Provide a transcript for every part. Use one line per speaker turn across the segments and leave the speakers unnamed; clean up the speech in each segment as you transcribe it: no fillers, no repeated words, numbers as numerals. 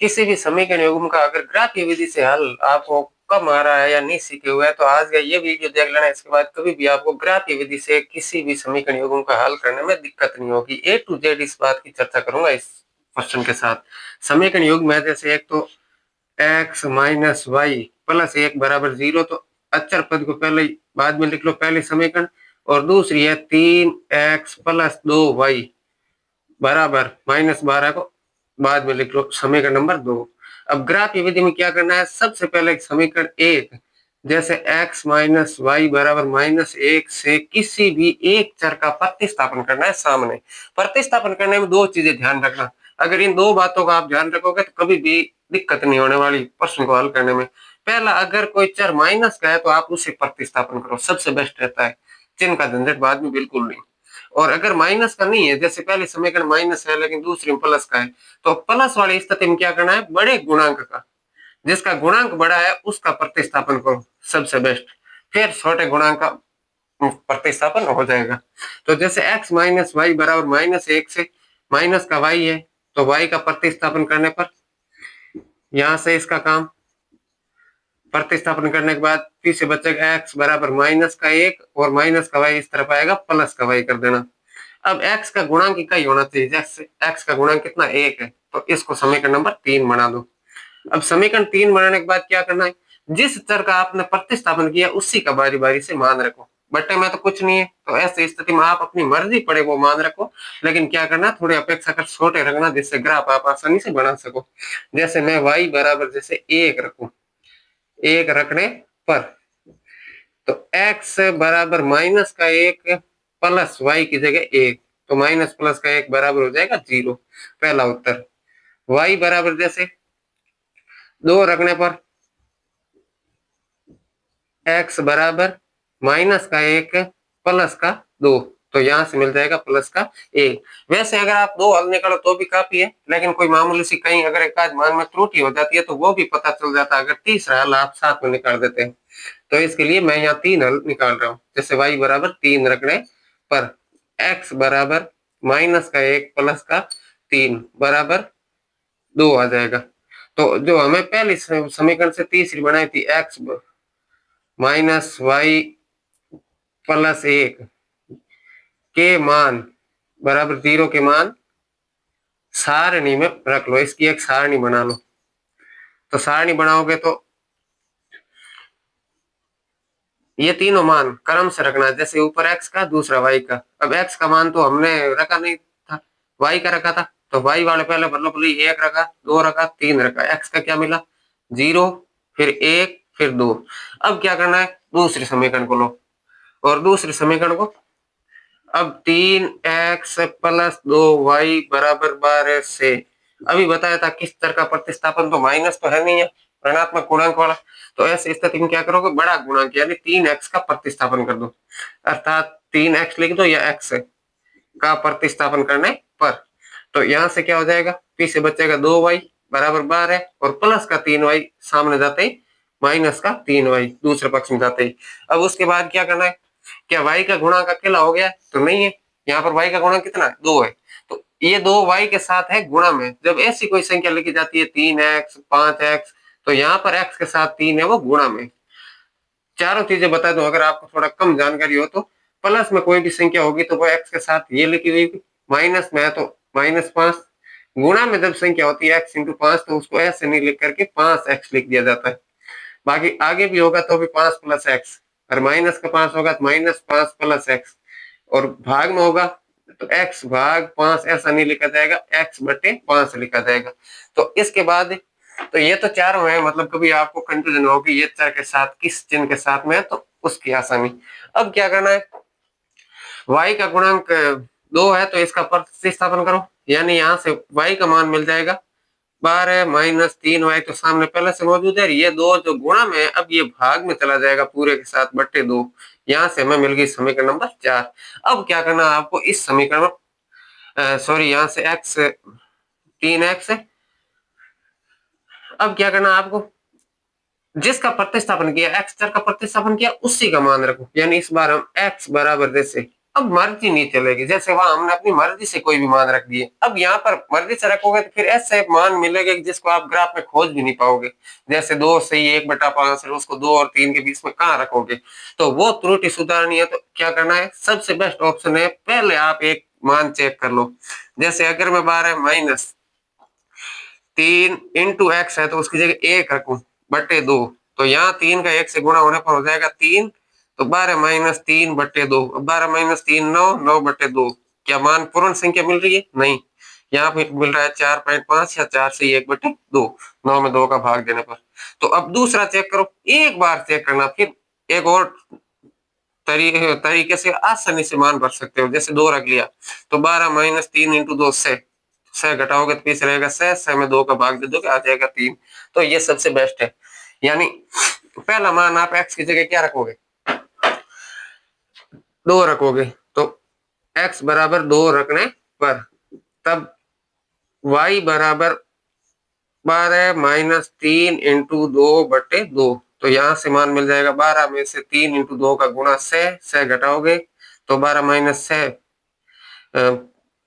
किसी भी समीकरण युग्म का अगर ग्राफीय विधि से हल आपको कम आ रहा है या नहीं सीखे हुए हैं तो आज का ये वीडियो देख लेना। इसके बाद कभी भी आपको ग्राफीय विधि से किसी भी समीकरण युग्म का हल करने में दिक्कत नहीं होगी। ए टू जेड इस बात की चर्चा करूंगा इस क्वेश्चन के साथ। समीकरण युग्म है जैसे एक तो x माइनस वाई प्लस एक बराबर 0, तो अचर पद को पहले बाद में लिख लो पहले समीकरण। और दूसरी है 3x प्लस 2y बराबर -12 को बाद में लिख लो समीकरण नंबर 2। अब ग्राफीय विधि में क्या करना है, सबसे पहले समीकरण एक जैसे x माइनस वाई बराबर -1 से किसी भी एक चर का प्रतिस्थापन करना है सामने। प्रतिस्थापन करने में दो चीजें ध्यान रखना। अगर इन दो बातों का आप ध्यान रखोगे तो कभी भी दिक्कत नहीं होने वाली प्रश्न को हल करने में। पहला, अगर कोई चर माइनस का है तो आप उसे प्रतिस्थापन करो, सबसे बेस्ट रहता है। चिन्ह का झंझट बाद में बिल्कुल नहीं। और अगर माइनस का नहीं है, जैसे पहले समीकरण माइनस है लेकिन दूसरी में प्लस का है, तो प्लस वाली स्थिति में क्या करना है, बड़े गुणांक का, जिसका गुणांक बड़ा है उसका प्रतिस्थापन करो, सबसे बेस्ट। फिर छोटे गुणांक का प्रतिस्थापन हो जाएगा। तो जैसे x माइनस वाई बराबर -1 से माइनस का y है, तो y का प्रतिस्थापन करने पर यहां से इसका काम प्रतिस्थापन करने के बाद फिर से बचेगा x बराबर -1 और माइनस का y इस तरफ आएगा, प्लस का y कर देना। अब x का गुणांक इकाई होना चाहिए, जैसे x का गुणांक कितना 1 है, तो इसको समीकरण नंबर 3 बना दो। अब समीकरण 3 बनाने के बाद क्या करना है, जिस चर का आपने प्रतिस्थापन किया उसी का बारी बारी से मान रखो। बट्टे में तो कुछ नहीं है, तो ऐसी स्थिति में आप अपनी मर्जी पड़े वो मान रखो, लेकिन क्या करना, थोड़े अपेक्षाकृत छोटे रखना जिससे ग्राफ आप आसानी से बना सको। जैसे मैं y बराबर जैसे 1 रखूं, 1 रखने पर तो x बराबर -1 प्लस y की जगह 1, तो माइनस प्लस का 1 बराबर हो जाएगा 0, पहला उत्तर। y बराबर जैसे 2 रखने पर x बराबर -1 प्लस का 2, तो यहां से मिल जाएगा प्लस का 1। वैसे अगर आप दो हल निकालो तो भी काफी है, लेकिन कोई मामूली सी कहीं अगर एक आध मान में त्रुटि हो जाती है तो वो भी पता चल जाता है अगर तीसरा हल आप साथ में निकाल देते हैं। तो इसके लिए मैं यहाँ 3 हल निकाल रहा हूँ। जैसे y बराबर 3 रखने पर x बराबर -1 प्लस का 3 बराबर 2 आ जाएगा। तो जो हमें पहले समीकरण से तीसरी बनाई थी, x माइनस वाई प्लस 1 के मान बराबर 0 के मान सारणी में रख लो, इसकी एक सारणी बना लो। तो सारणी बनाओगे तो ये तीनों मान क्रम से रखना है, जैसे ऊपर x का दूसरा y का। अब x का मान तो हमने रखा नहीं था, y का रखा था, तो y वाले पहले मतलब 1 रखा, 2 रखा, 3 रखा। x का क्या मिला, 0, फिर 1, फिर 2। अब क्या करना है, दूसरे समीकरण को लो और दूसरे समीकरण को, अब 3x प्लस 2y बराबर 12 से अभी बताया था किस तरह का प्रतिस्थापन, तो माइनस तो है नहीं है, ऋणात्मक गुणांक वाला। तो ऐसी स्थिति में क्या करोगे, बड़ा गुणांक यानी 3x का प्रतिस्थापन कर दो, अर्थात 3x लिख दो या x का प्रतिस्थापन करने पर। तो यहां से क्या हो जाएगा, पीछे बचेगा 2y बराबर 12 और प्लस का 3y सामने जाते ही माइनस का 3y दूसरे पक्ष में जाते ही। अब उसके बाद क्या करना है, क्या y का गुणांक अकेला हो गया, तो नहीं है। यहाँ पर y का गुणांक कितना है, 2 है, तो ये 2 y के साथ है गुणा में। जब ऐसी कोई संख्या लिखी जाती है 3x 5x, तो यहाँ पर x के साथ 3 है वो गुणा में। चारों चीजें बता दूं अगर आपको थोड़ा कम जानकारी हो तो, प्लस में कोई भी संख्या होगी तो वो x के साथ ये लिखी हुई, माइनस में है तो -5, गुणा में जब संख्या होती है x इंटू 5 तो उसको ऐसे नहीं लिख करके 5x लिख दिया जाता है। बाकी आगे भी होगा तो भी 5 प्लस एक्स, और माइनस का 5 होगा तो -5 प्लस एक्स, और भाग में होगा तो x भाग 5 ऐसा नहीं लिखा जाएगा, x बटे 5 लिखा जाएगा। तो इसके बाद तो ये तो चारों है, मतलब कभी आपको कंफ्यूजन हो कि ये चर के साथ किस चिन्ह के साथ में है, तो उसकी आसानी। अब क्या करना है, y का गुणांक 2 है तो इसका प्रतिस्थापन करो, यानी यहाँ से y का मान मिल जाएगा 12 माइनस 3y, तो सामने पहले से मौजूद है। ये 2 जो गुणा में है, अब ये भाग में चला जाएगा पूरे के साथ बट्टे 2। यहाँ से हमें मिल गई समीकरण नंबर 4। अब क्या करना है आपको, इस समीकरण में सॉरी यहाँ से x 3x है। अब क्या करना है आपको, जिसका प्रतिस्थापन किया, x चर का प्रतिस्थापन किया उसी का मान रखो, यानी इस बार हम x बराबर जैसे अब मर्जी नहीं चलेगी, जैसे वहां हमने अपनी मर्जी से कोई भी मान रख दिए, अब यहाँ पर मर्जी से रखोगे तो फिर ऐसे मान मिलेगा जिसको आप ग्राफ में खोज भी नहीं पाओगे। जैसे 2 सही 1/5 है, उसको 2 और 3 के बीच में कहाँ रखोगे, तो वो त्रुटि सुधारनी है। तो क्या करना है, सबसे बेस्ट ऑप्शन है पहले आप एक मान चेक कर लो। जैसे अगर मैं 12-3 × x है तो उसकी जगह 1 रखूं/2, तो यहाँ 3 का 1 से गुणा होने पर हो जाएगा 3, तो 12-3/2। अब 12-3 9, 9/2। क्या मान पूर्ण संख्या मिल रही है? नहीं, यहाँ पे मिल रहा है 4.5 या 4 से 1/2, 9 में 2 का भाग देने पर। तो अब दूसरा चेक करो, एक बार चेक करना, फिर एक और तरीके से आसानी से मान भर सकते हो। जैसे 2 रख लिया तो 12-3 × 2 6 घटाओगे तो पीछे रहेगा 6, 6 में 2 का भाग दे दोगे आ जाएगा 3। तो ये सबसे बेस्ट है। यानी पहला मान आप x की जगह क्या रखोगे, 2 रखोगे, तो x बराबर 2 रखने पर तब y बराबर 12-3 × 2/2, तो यहाँ से मान मिल जाएगा 12 में से 3 × 2 का गुणा 6, 6 घटाओगे तो 12-6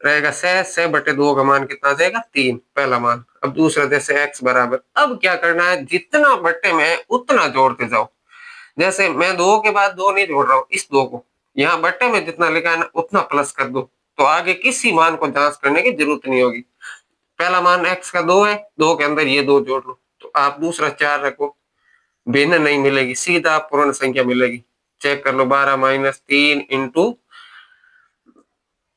रहेगा 6, 6/2 का मान कितना आ जाएगा 3, पहला मान। अब दूसरा, जैसे x बराबर, अब क्या करना है, जितना बट्टे में उतना जोड़ते जाओ। जैसे मैं 2 के बाद 2 नहीं जोड़ रहा हूँ, इस 2 को यहाँ बट्टे में जितना लिखा है ना उतना प्लस कर दो, तो आगे किसी मान को जांच करने की जरूरत नहीं होगी। पहला मान x का 2 है, 2 के अंदर ये 2 जोड़ लो, तो आप दूसरा 4 रखो, भिन्न नहीं मिलेगी, सीधा पूर्ण संख्या मिलेगी। चेक कर लो, 12-3 ×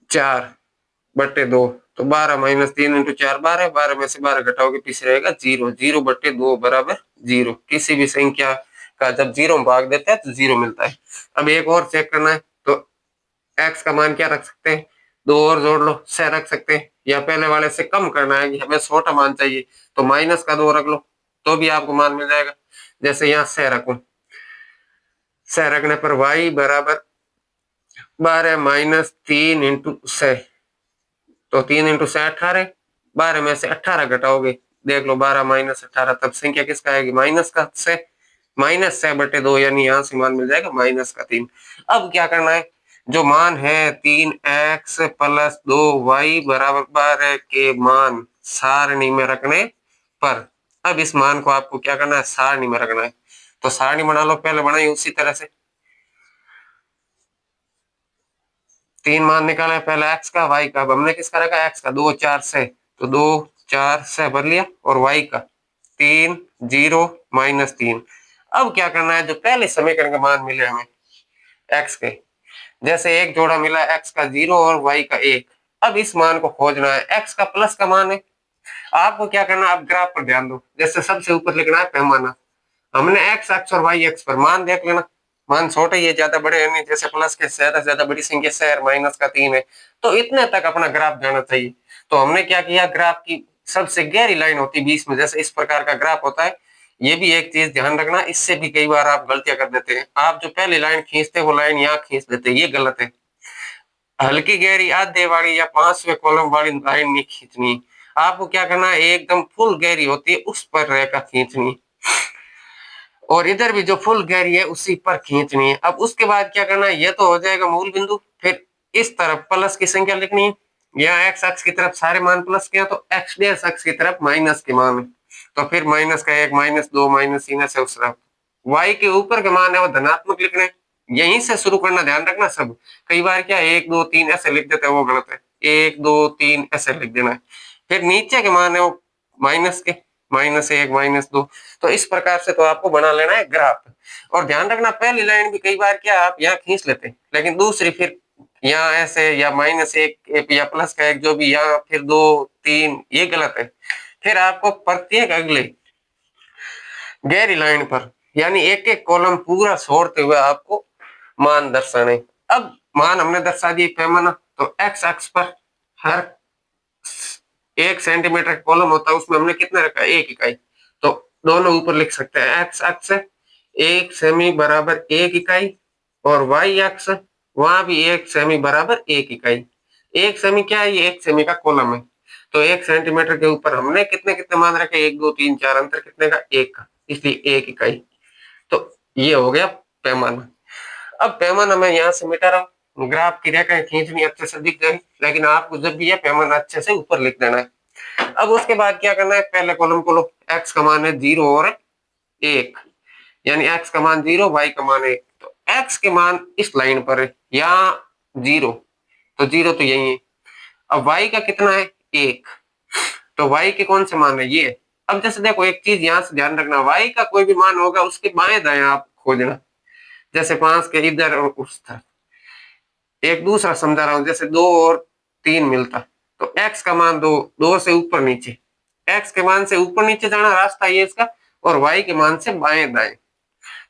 4/2, तो 12-3 × 4 12, 12 में से 12 घटाओगे पीछे रहेगा 0, 0/2 बराबर 0। किसी भी संख्या का जब 0 में भाग देते हैं तो 0 मिलता है। अब एक और चेक करना है, तो x का मान क्या रख सकते हैं, 2 और जोड़ लो, 6 रख सकते हैं, या पहले वाले से कम करना है कि हमें छोटा मान चाहिए तो -2 रख लो, तो भी आपको मान मिल जाएगा। जैसे यहाँ 6 रखूं, 6 रखने पर y बराबर 12-3 × 6, तो 3 × 6 18, 12 में से 18 घटाओगे, देख लो 12-18, तब संख्या किसका आएगी, माइनस का 6, -6/2, यानी यहाँ से मान मिल जाएगा -3। अब क्या करना है, जो मान है 3x + 2y बराबर 12 के मान सारणी में रखने पर, अब इस मान को आपको क्या करना है, सारणी में रखना है। तो सारणी बना लो, पहले बनाई उसी तरह से। 3 मान निकाला है, पहले x का, y का। अब हमने किसका रखा, x का, 2 4 6, तो 2 4 6 भर लिया, और y का 3 0 -3। अब क्या करना है, जो पहले समीकरण के मान मिले हमें x के, जैसे एक जोड़ा मिला x का 0 और y का 1, अब इस मान को खोजना है। x का प्लस का मान है, आपको क्या करना है, आप ग्राफ पर ध्यान दो। जैसे सबसे ऊपर लिखना है पैमाना, हमने x अक्ष और y अक्ष पर मान देख लेना, मान छोटे ये ज्यादा बड़े है नहीं, जैसे प्लस के ज्यादा बड़ी संख्या 6 और माइनस का 3 है, तो इतने तक अपना ग्राफ जाना चाहिए। तो हमने क्या किया, ग्राफ की सबसे गहरी लाइन होती है बीच में, जैसे इस प्रकार का ग्राफ होता है। ये भी एक चीज ध्यान रखना, इससे भी कई बार आप गलतियां कर देते हैं। आप जो पहली लाइन खींचते वो लाइन यहाँ खींच देते, ये गलत है। हल्की गहरी आधे वाली या 5वें कॉलम वाली लाइन नहीं खींचनी, आपको क्या करना है, एकदम फुल गहरी होती है उस पर रेखा खींचनी, और इधर भी जो फुल गहरी है उसी पर खींचनी है। अब उसके बाद क्या करना है, ये तो हो जाएगा मूल बिंदु, फिर इस तरफ प्लस की संख्या लिखनी है। यहाँ एक्स अक्ष की तरफ सारे मान प्लस के हैं, तो एक्स डेस अक्ष की तरफ माइनस के मान है, तो फिर -1 -2 -3 ऐसे उस तरफ। वाई के ऊपर के मान है वो धनात्मक लिखने, यहीं से शुरू करना, ध्यान रखना। सब कई बार क्या 1 2 3 ऐसे लिख देते हैं, वो गलत है, 1 2 3 ऐसे लिख देना है। फिर नीचे के मान है वो माइनस के, -1 -2। तो इस प्रकार से तो आपको बना लेना है ग्राफ। और ध्यान रखना, पहली लाइन भी कई बार क्या आप यहाँ खींच लेते हैं, लेकिन दूसरी फिर यहाँ ऐसे, या -1 या प्लस का 1 जो भी, यहाँ फिर 2 3, ये गलत है। फिर आपको प्रत्येक अगले गहरी लाइन पर, यानी एक एक कॉलम पूरा छोड़ते हुए आपको मान दर्शाने। अब मान हमने दर्शा दिए पैमाना, तो एक्स अक्ष पर हर 1 सेंटीमीटर कॉलम होता है, उसमें हमने कितना रखा, 1 इकाई, तो दोनों ऊपर लिख सकते हैं। एक्स अक्ष 1 सेमी बराबर 1 इकाई, और वाई अक्ष वहां भी 1 सेमी बराबर 1 इकाई। 1 सेमी क्या है, ये 1 सेमी का कॉलम है, तो 1 सेंटीमीटर के ऊपर हमने कितने कितने मान रखे, 1 2 3 4, अंतर कितने का, 1 का, इसलिए 1 इकाई। तो ये हो गया पैमाना। अब पैमाना मैं यहाँ से मिटा रहा हूँ, ग्राफ की रेखाएं खींचनी अच्छे से दिख जाए, लेकिन आपको जब भी ये पैमाना अच्छे से ऊपर लिख देना है। अब उसके बाद क्या करना है, पहले कॉलम को लो, x का मान है 0 और 1, यानी x का मान 0, y का मान 1। तो x के मान इस लाइन पर है, यहाँ 0, तो 0 तो यही है। अब y का कितना है, 1, तो y के कौन से मान है, ये। अब जैसे देखो एक चीज यहाँ से ध्यान रखना, y का कोई भी मान होगा उसके बाएं दाएं आप खोजना, जैसे 5 के इधर और उस तरफ। एक दूसरा समझा रहा हूं, जैसे 2 और 3 मिलता, तो x का मान 2, 2 से ऊपर नीचे, x के मान से ऊपर नीचे जाना रास्ता ये इसका, और y के मान से बाएं दाएं।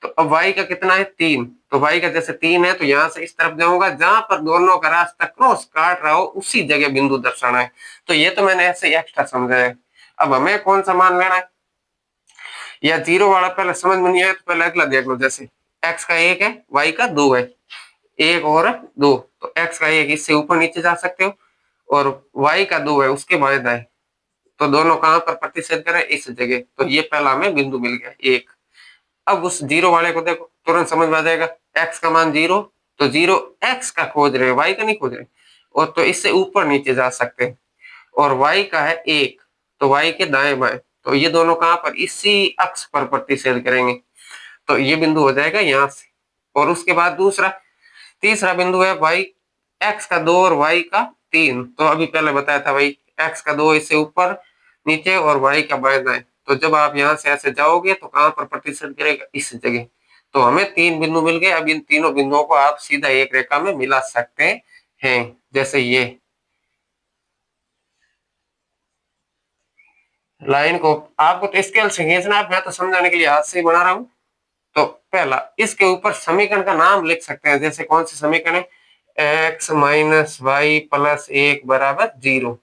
तो अब y का कितना है, 3, तो y का जैसे 3 है तो यहाँ से इस तरफ जाऊंगा, जहां पर दोनों का रास्ता क्रॉस काट रहा हो उसी जगह बिंदु दर्शाना है। तो ये तो मैंने ऐसे एक्स्ट्रा समझा है। अब हमें कौन सा मान लेना है, या 0 वाला पहले समझ में नहीं आया तो पहले अगला देख लो। जैसे x का 1 है, y का 2 है, 1 और 2, तो x का 1 इससे ऊपर नीचे जा सकते हो, और y का 2 है उसके बाएं दाएं, तो दोनों कहां पर प्रतिच्छेद करें, इस जगह। तो ये पहला हमें बिंदु मिल गया 1। अब उस 0 वाले को देखो, तुरंत समझ में आ जाएगा, x का मान 0, तो 0 x का खोज रहे, y का नहीं खोज रहे, और तो इससे ऊपर नीचे जा सकते हैं। और y का है 1, तो y के दाएं बाएं, तो ये दोनों कहां पर, इसी अक्ष पर प्रतिच्छेद करेंगे, तो ये बिंदु हो जाएगा यहाँ से। और उसके बाद दूसरा तीसरा बिंदु है y, x का 2 और y का 3, तो अभी पहले बताया था भाई, x का 2 इससे ऊपर नीचे और y का बाएं दाएं, तो जब आप यहाँ से ऐसे जाओगे तो कहां पर प्रतिच्छेद करेगा, इस जगह। तो हमें 3 बिंदु मिल गए। अब इन तीनों बिंदुओं को आप सीधा एक रेखा में मिला सकते हैं, जैसे ये लाइन को आपको तो स्केल से खींचना है, मैं तो समझाने के लिए हाथ से ही बना रहा हूँ। तो पहला इसके ऊपर समीकरण का नाम लिख सकते हैं, जैसे कौन से समीकरण है, x माइनस वाई प्लस 1 बराबर 0,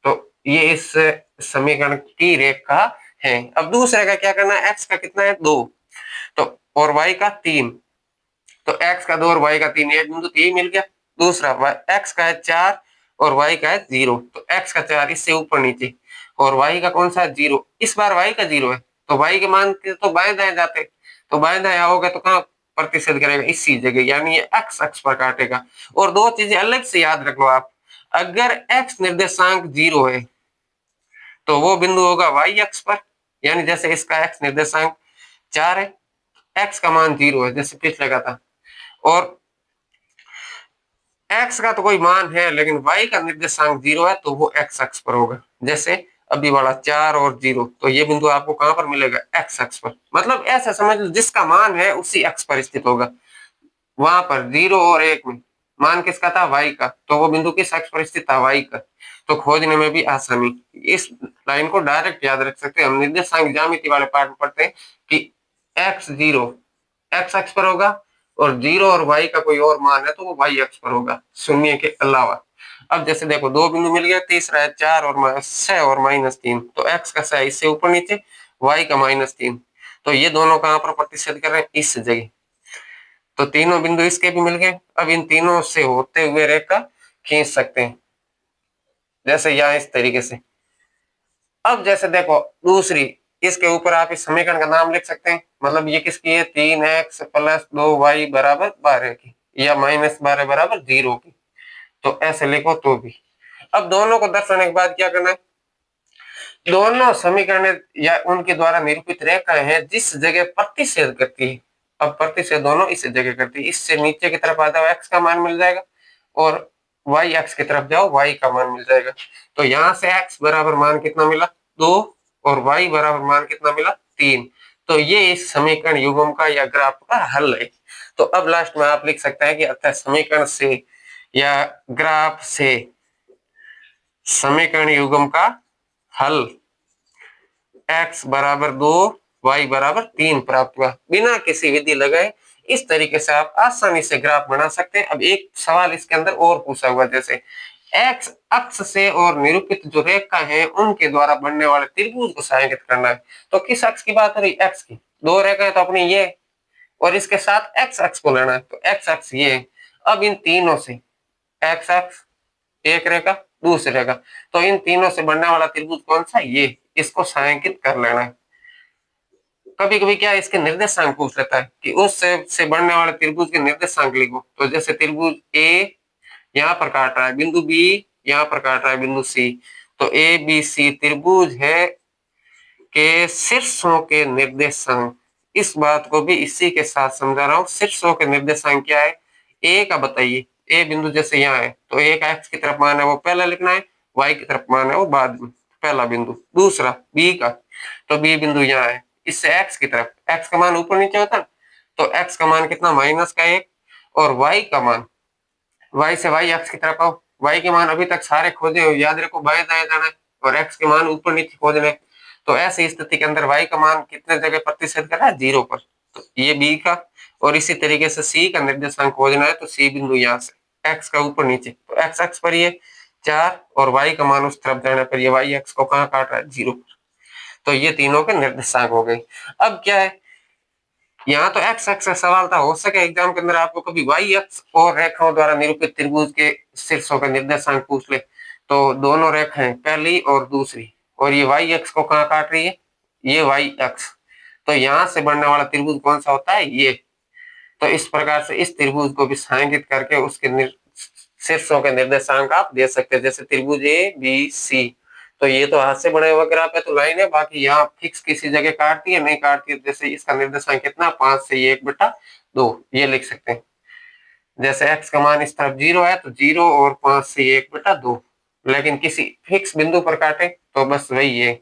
तो ये इस समीकरण की रेखा है। अब दूसरे का क्या करना है, x का कितना है 2, तो और y का 3, तो x का 2 और y का 3, एक बिंदु तो यही मिल गया। दूसरा x का है 4 और y का है 0, तो x का 4 इससे ऊपर नीचे, और y का कौन सा है 0, इस बार y का 0 है, तो y के मान के तो बाएं दाएं जाते, तो बाएं दाएं आओगे तो कहां प्रतिशत करेगा, इसी जगह, यानी ये x अक्ष पर काटेगा। और दो चीजें अलग से याद रख लो आप, अगर x निर्देशांक 0 है तो वो बिंदु होगा y अक्ष पर, यानी जैसे इसका x निर्देशांक 4 है, x का मान 0 है जैसे पिछले का था, और x का तो कोई मान है लेकिन y का निर्देशांक 0 है, तो वो x अक्ष पर होगा। जैसे अभी वाला 4 और 0, तो ये बिंदु आपको कहां पर मिलेगा, x अक्ष पर। मतलब ऐसा समझ लो जिसका मान है उसी अक्ष पर स्थित होगा। वहां पर 0 और 1 में मान किसका था, y का, तो वो बिंदु किस अक्ष पर स्थित था, y का। तो खोजने में भी आसानी, इस लाइन को डायरेक्ट याद रख सकते हैं हम, निर्देशांक ज्यामिति वाले पार्ट में पढ़ते हैं कि x0 x अक्ष पर होगा, और 0 और y का कोई और मान है तो वो y अक्ष पर होगा, शून्य के अलावा। अब जैसे देखो दो बिंदु मिल गया, तीसरा है 4 और 6 और -3, तो x का 6 इससे ऊपर नीचे, y का -3, तो ये दोनों कहां पर प्रतिच्छेद कर रहे हैं, इस जगह। तो तीनों बिंदु इसके भी मिल गए। अब इन तीनों से होते हुए रेखा खींच सकते हैं, जैसे यहाँ इस तरीके से। अब जैसे देखो दूसरी, इसके ऊपर आप इस समीकरण का नाम लिख सकते हैं, मतलब ये किसकी है, 3x प्लस 2y बराबर 12 की, या -12 बराबर 0 की, तो ऐसे लिखो तो भी। अब दोनों को दर्शाने के बाद क्या करना है, दोनों समीकरण या उनके द्वारा निरूपित रेखाएं हैं जिस जगह प्रतिच्छेद करती है। अब प्रतिच्छेद दोनों इस जगह करती है, इससे नीचे की तरफ आ जाओ x का मान मिल जाएगा, और y अक्ष की तरफ जाओ y का मान मिल जाएगा। तो यहाँ से x बराबर मान कितना मिला, 2, और y बराबर मान कितना मिला, 3। तो ये इस समीकरण युग्म का या ग्राफ का हल है। तो अब लास्ट में आप लिख सकते हैं कि अतः समीकरण से या ग्राफ से समीकरण युग्म का हल x बराबर 2, y बराबर 3 प्राप्त हुआ, बिना किसी विधि लगाए। इस तरीके से आप आसानी से ग्राफ बना सकते हैं। अब एक सवाल इसके अंदर और पूछा हुआ, जैसे x अक्ष से और निरूपित जो रेखा है उनके द्वारा बनने वाले त्रिभुज को छायांकित करना है। तो किस अक्ष की बात हो रही, x की। दो रेखा है तो अपनी ये और इसके साथ x अक्ष को लेना है, तो x अक्ष ये है। अब इन तीनों से x अक्ष एक रेखा, दूसरी रेखा, तो इन तीनों से बनने वाला त्रिभुज कौन सा, ये, इसको छायांकित कर लेना है। कभी कभी क्या इसके निर्देशांक पूछ लेता है कि उस से बनने वाले त्रिभुज के निर्देशांक लिखो, तो जैसे त्रिभुज ए यहाँ पर काट रहा है बिंदु बी, यहाँ पर काट रहा है बिंदु सी। तो ए बी सी त्रिभुज है के शीर्षों के निर्देशांक। इस बात को भी इसी के साथ समझा रहा हूँ। शीर्षों के निर्देशांक क्या है, ए का बताइए। ए बिंदु जैसे यहाँ है तो ए का एक्स की तरफ मान है वो पहला लिखना है, वाई की तरफ मान है वो बाद में, पहला बिंदु। दूसरा बी का, तो बी बिंदु यहाँ है, इससे एक्स की तरफ, एक्स का मान ऊपर नीचे होता है तो एक्स का मान कितना, माइनस का 1। और वाई का मान, वाई से वाई एक्स की तरफ आओ, वाई के मान अभी तक सारे खोजे हो, याद रखो बाएं दाएं जाना है, और एक्स के मान ऊपर नीचे खोजने। तो ऐसी स्थिति के अंदर वाई का मान कितने जगह प्रतिशत कर रहा है, 0 पर। तो ये बी का। और इसी तरीके से सी का निर्देशांक खोजना है तो सी बिंदु यहाँ से, एक्स का ऊपर नीचे, तो एक्स एक्स पर ये 4 और वाई का मान उस तरफ जाने पर ये वाई एक्स को कहाँ काट रहा है, 0 पर। तो ये तीनों के निर्देशांक हो गए। अब क्या है, यहाँ तो एक्स एक्स का सवाल था, हो सके एग्जाम के अंदर आपको कभी वाई एक्स और रेखाओं द्वारा निरूपित त्रिभुज के शीर्षों के निर्देशांक पूछ ले। तो दोनों रेखाएं पहली और दूसरी, और ये वाई एक्स को कहाँ काट रही है, ये वाई एक्स। तो यहाँ से बनने वाला त्रिभुज कौन सा होता है, ये। तो इस प्रकार से इस त्रिभुज को भी छायांकित करके उसके शीर्षों के निर्देशांक आप दे सकते हैं। जैसे त्रिभुज ए बी सी, तो ये तो हाथ से बने हुए ग्राफ है तो लाइन है, बाकी यहाँ फिक्स किसी जगह काटती है नहीं काटती है। जैसे इसका निर्देशांक कितना, 5 से 1/2, ये लिख सकते हैं। जैसे एक्स का मान इस तरफ 0 है तो 0 और 5 से 1/2। लेकिन किसी फिक्स बिंदु पर काटे तो बस वही है।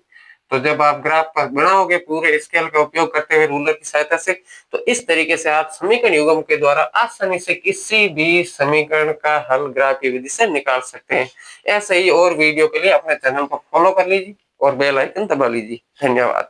तो जब आप ग्राफ पर बनाओगे पूरे स्केल का उपयोग करते हुए रूलर की सहायता से, तो इस तरीके से आप समीकरण युग्म के द्वारा आसानी से किसी भी समीकरण का हल ग्राफ की विधि से निकाल सकते हैं। ऐसे ही और वीडियो के लिए अपने चैनल को फॉलो कर लीजिए और बेल आइकन दबा लीजिए। धन्यवाद।